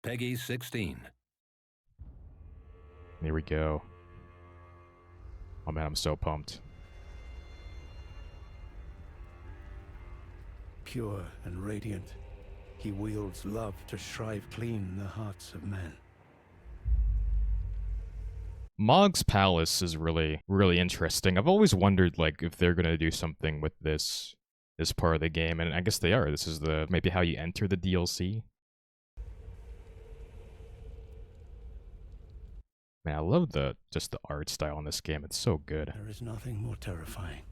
Peggy 16. Here we go. Oh man, I'm so pumped. Pure and radiant, he wields love to shrive clean the hearts of men. Mog's Palace is really interesting. I've always wondered, like, if they're gonna do something with this part of the game, and I guess they are. This is maybe how you enter the DLC. Man, I love just the art style in this game. It's so good. There is nothing more terrifying.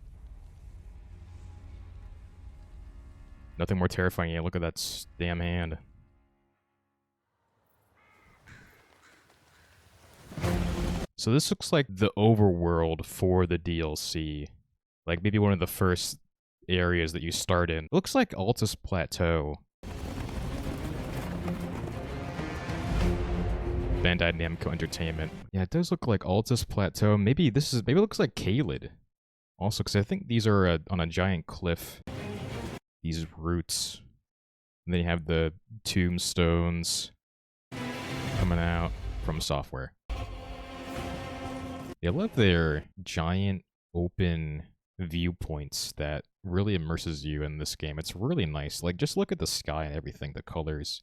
Nothing more terrifying. Yeah, look at that damn hand. So this looks like the overworld for the DLC. Like maybe one of the first areas that you start in. It looks like Altus Plateau. Bandai Namco Entertainment. Yeah, it does look like Altus Plateau. Maybe it looks like Caelid. Also, because I think these are on a giant cliff. These roots. And then you have the tombstones coming out from software. I love their giant open viewpoints that really immerses you in this game. It's really nice. Like, just look at the sky and everything, the colors.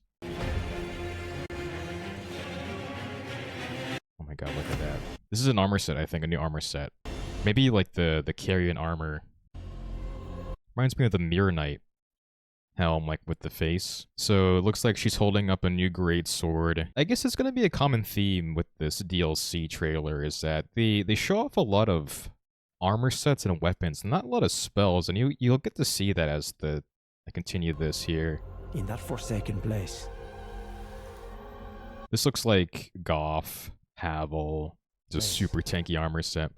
Oh my god, look at that. This is an armor set, I think, a new armor set. Maybe like the Carrion armor. Reminds me of the Mirror Knight helm, like with the face. So it looks like she's holding up a new great sword. I guess it's gonna be a common theme with this DLC trailer is that they show off a lot of armor sets and weapons, not a lot of spells, and you'll get to see that as I continue this here. In that forsaken place. This looks like Goff, Havel, just super tanky armor set.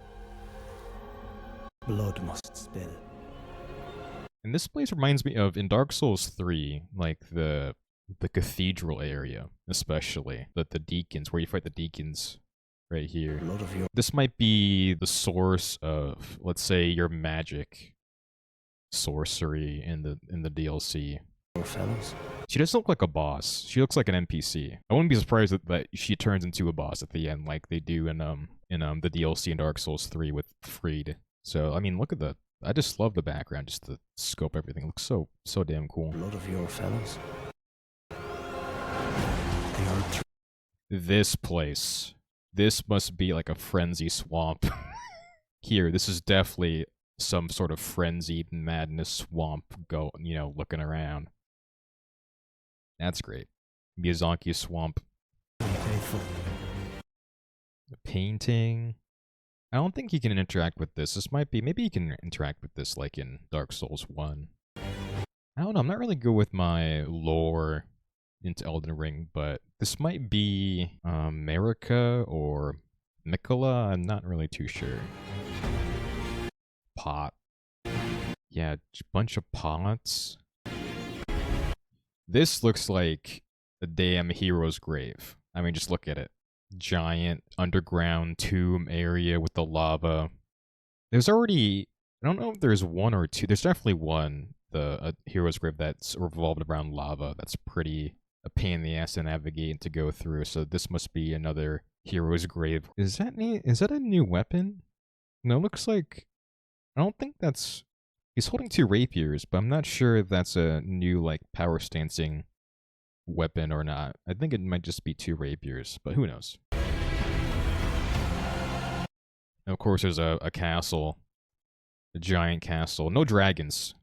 Blood must spill. And this place reminds me of, in Dark Souls 3, like the cathedral area, especially. The deacons, where you fight the deacons right here. This might be the source of, let's say, your magic sorcery in the DLC. Fellows. She doesn't look like a boss. She looks like an NPC. I wouldn't be surprised that she turns into a boss at the end, like they do in the DLC in Dark Souls 3 with Freed. So, I mean, look at I just love the background, just the scope, everything. It looks so damn cool. Blood of your fellows. This place. This must be like a frenzy swamp. Here, this is definitely some sort of frenzied madness swamp looking around. That's great. Miyazaki swamp. Faithful. The painting. I don't think you can interact with this. Maybe you can interact with this like in Dark Souls 1. I don't know, I'm not really good with my lore into Elden Ring, but this might be Marika or Mikola, I'm not really too sure. Pot. Yeah, a bunch of pots. This looks like a damn hero's grave. I mean, just look at it. Giant underground tomb area with the lava. There's already, I don't know if there's one or two. There's definitely one, a hero's grave that's revolved around lava. That's pretty a pain in the ass to navigate and to go through. So this must be another hero's grave. Is that a new weapon? No, it looks like, I don't think that's, he's holding two rapiers, but I'm not sure if that's a new like power stancing weapon or not. I think it might just be two rapiers, but who knows. And of course, there's a castle, a giant castle. No dragons.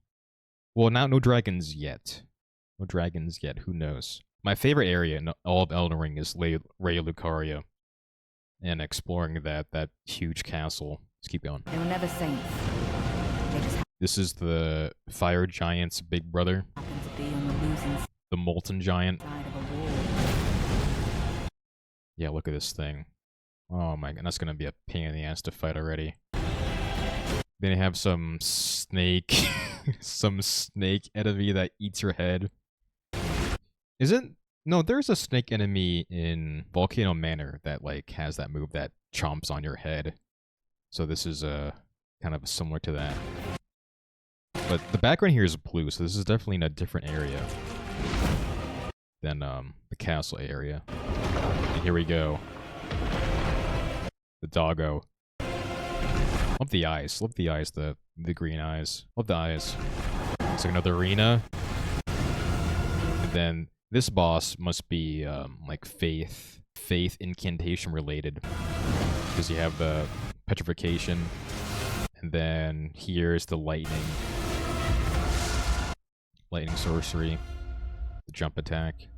Well, no dragons yet. No dragons yet. Who knows? My favorite area in all of Elden Ring is Raya Lucaria, and exploring that huge castle. Let's keep going. They were never saints. They just This is the fire giant's big brother. happened to be on the losing The molten giant. side of a war. Yeah, look at this thing. Oh my god, that's gonna be a pain in the ass to fight already. Then you have some snake, some snake enemy that eats your head. No, there's a snake enemy in Volcano Manor that like has that move that chomps on your head. So this is kind of similar to that. But the background here is blue, so this is definitely in a different area. then the castle area. And here we go. The doggo. Love the eyes. Love the eyes. The green eyes. Love the eyes. It's like another arena. And then this boss must be like faith incantation related, because you have the petrification, and then here's the lightning sorcery, the jump attack.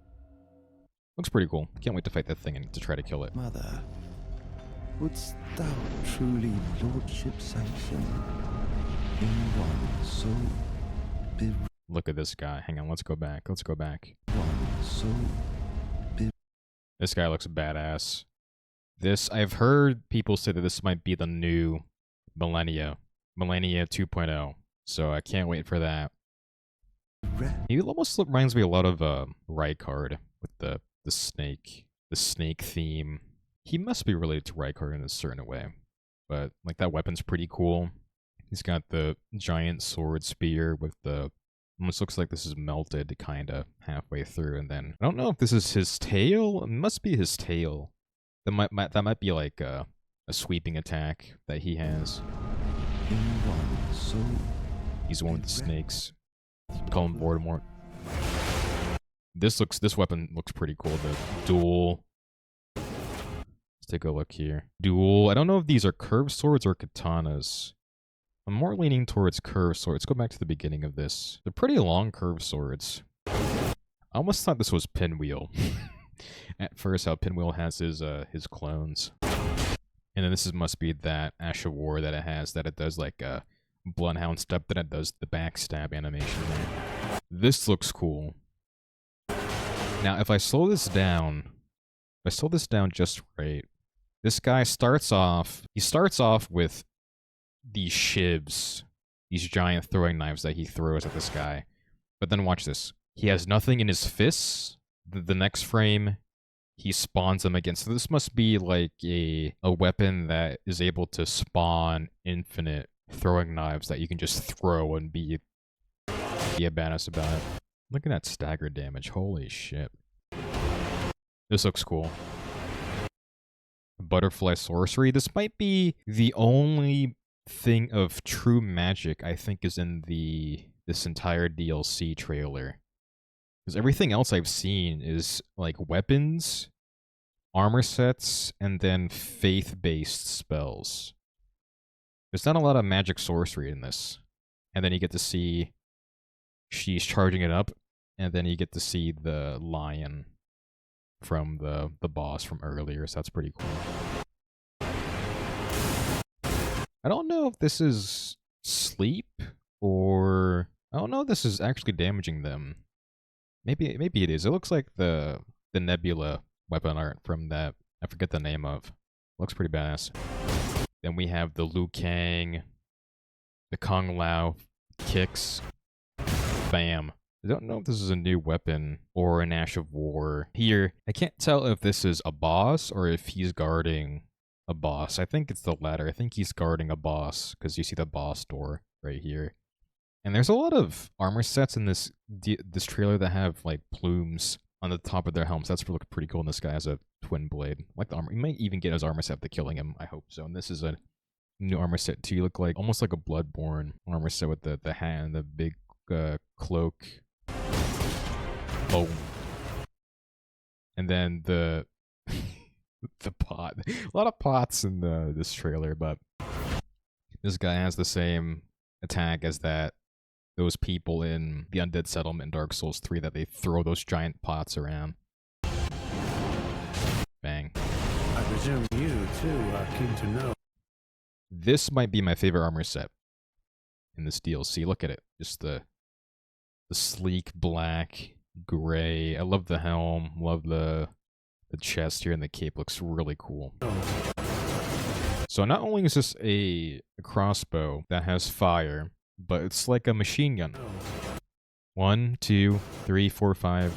Looks pretty cool. Can't wait to fight that thing and to try to kill it. Mother, wouldst thou truly lordship sanction in one so Look at this guy. Hang on, let's go back. so This guy looks badass. I've heard people say that this might be the new Millennia 2.0. So I can't wait for that. He almost reminds me a lot of Rykard with the snake theme. He must be related to Rykard in a certain way, but like that weapon's pretty cool. He's got the giant sword spear with the almost looks like this is melted kinda halfway through, and then I don't know if this is his tail. It must be his tail. That might be like a sweeping attack that he has. He's the one with the snakes. Call him Voldemort. This weapon looks pretty cool. The dual. Let's take a look here. Dual. I don't know if these are curved swords or katanas. I'm more leaning towards curved swords. Let's go back to the beginning of this. They're pretty long curved swords. I almost thought this was Pinwheel. At first, how Pinwheel has his clones. And then this must be that Ash of War that it has, that it does like a Bloodhound step, that it does the backstab animation there. This looks cool. Now, if I slow this down just right, this guy starts off with these shivs, these giant throwing knives that he throws at this guy. But then watch this. He has nothing in his fists. The next frame, he spawns them again. So this must be like a weapon that is able to spawn infinite throwing knives that you can just throw and be a badass about it. Look at that stagger damage. Holy shit. This looks cool. Butterfly sorcery. This might be the only thing of true magic I think is in this entire DLC trailer. Because everything else I've seen is like weapons, armor sets, and then faith-based spells. There's not a lot of magic sorcery in this. And then you get to see she's charging it up, and then you get to see the lion from the boss from earlier, so that's pretty cool. I don't know if this is sleep, or I don't know if this is actually damaging them. Maybe it is. It looks like the Nebula weapon art from that I forget the name of. Looks pretty badass. Then we have the Liu Kang, the Kung Lao kicks. Bam. I don't know if this is a new weapon or an Ash of War. Here, I can't tell if this is a boss or if he's guarding a boss. I think it's the latter. I think he's guarding a boss, because you see the boss door right here. And there's a lot of armor sets in this trailer that have like plumes on the top of their helmets. That's looking pretty cool. And this guy has a twin blade. I like the armor. He might even get his armor set after killing him. I hope so. And this is a new armor set too. You look like almost like a Bloodborne armor set with the hat and the big cloak. Boom. And then the pot. A lot of pots in this trailer, but this guy has the same attack as those people in the Undead Settlement in Dark Souls 3 that they throw those giant pots around. Bang. I presume you, too, are keen to know. This might be my favorite armor set in this DLC. Look at it. Just the sleek black, gray. I love the helm. Love the chest here, and the cape looks really cool. So not only is this a crossbow that has fire, but it's like a machine gun. 1, 2, 3, 4, 5.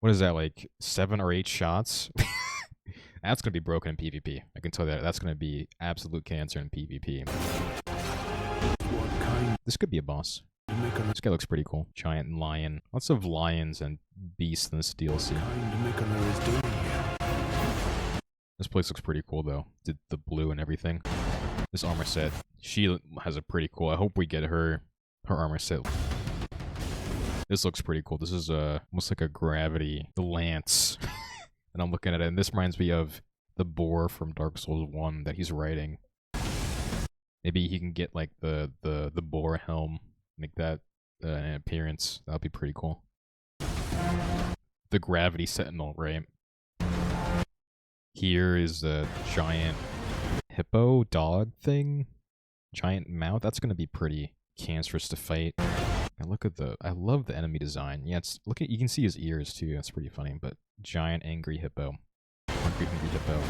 What is that, like 7 or 8 shots? That's gonna be broken in PvP. I can tell you that. That's gonna be absolute cancer in PvP. This could be a boss. This guy looks pretty cool. Giant lion. Lots of lions and beasts in this DLC. Mykola is doing here. This place looks pretty cool though. The blue and everything. This armor set. She has a pretty cool. I hope we get her armor set. This looks pretty cool. This is almost like a gravity, the lance. And I'm looking at it, and this reminds me of the boar from Dark Souls 1 that he's riding. Maybe he can get like the boar helm, make that an appearance. That'd be pretty cool. The gravity sentinel, right? Here is a giant hippo dog thing, giant mouth. That's gonna be pretty cancerous to fight. And look at I love the enemy design. Yeah, you can see his ears too. That's pretty funny. But giant angry hippo, hungry hippo.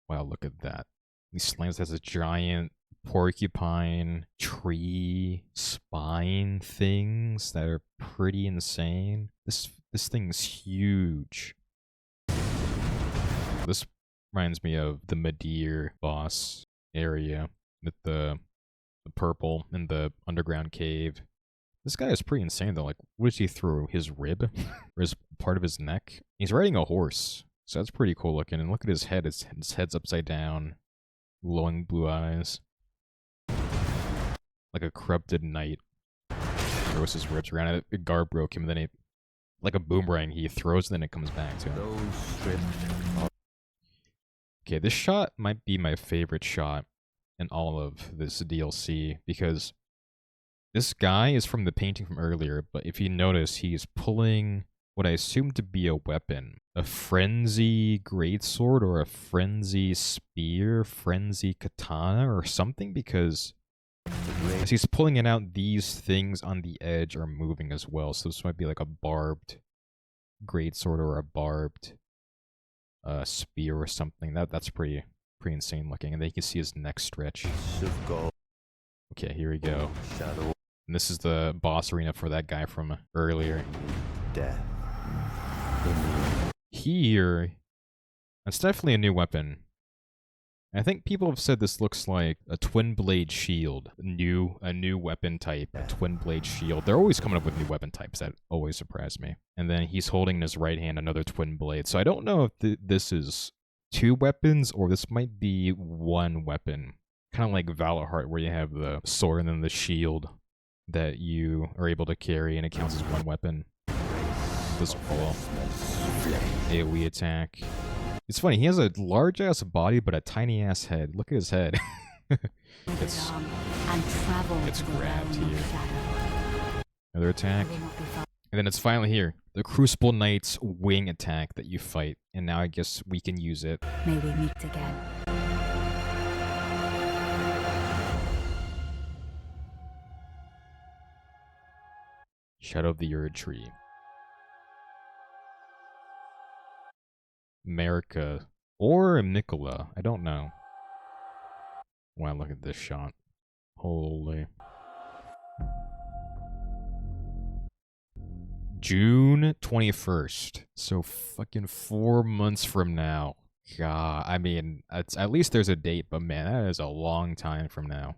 Wow, look at that. He slams has a giant porcupine tree spine things that are pretty insane. This thing's huge. This reminds me of the Madir boss area with the purple in the underground cave. This guy is pretty insane though. Like, what did he throw? His rib? Or his part of his neck? He's riding a horse, so that's pretty cool looking. And look at his head. His head's upside down. Glowing blue eyes. Like a corrupted knight. Throws his ribs around. A guard broke him, and then like a boomerang, he throws, and then it comes back to him. Okay, this shot might be my favorite shot in all of this DLC, because this guy is from the painting from earlier, but if you notice, he's pulling what I assume to be a weapon. A frenzy greatsword or a frenzy spear, frenzy katana or something, because as he's pulling it out, these things on the edge are moving as well. So this might be like a barbed greatsword or a barbed spear or something. That's pretty insane looking. And then you can see his neck stretch. Okay, here we go. And this is the boss arena for that guy from earlier. Death. Here, that's definitely a new weapon. I think people have said this looks like a twin blade shield, a new weapon type, a twin blade shield. They're always coming up with new weapon types that always surprise me. And then he's holding in his right hand another twin blade. So I don't know if this is two weapons or this might be one weapon. Kind of like Valorheart, where you have the sword and then the shield that you are able to carry and it counts as one weapon. This is cool. AoE attack. It's funny, he has a large-ass body, but a tiny-ass head. Look at his head. It's grabbed here. Another attack. And then it's finally here. The Crucible Knight's wing attack that you fight. And now I guess we can use it. May we meet again. Shadow of the Erdtree. America or Mykola, I don't know. Wow, look at this shot. Holy. June 21st. So fucking 4 months from now. God, I mean, at least there's a date, but man, that is a long time from now.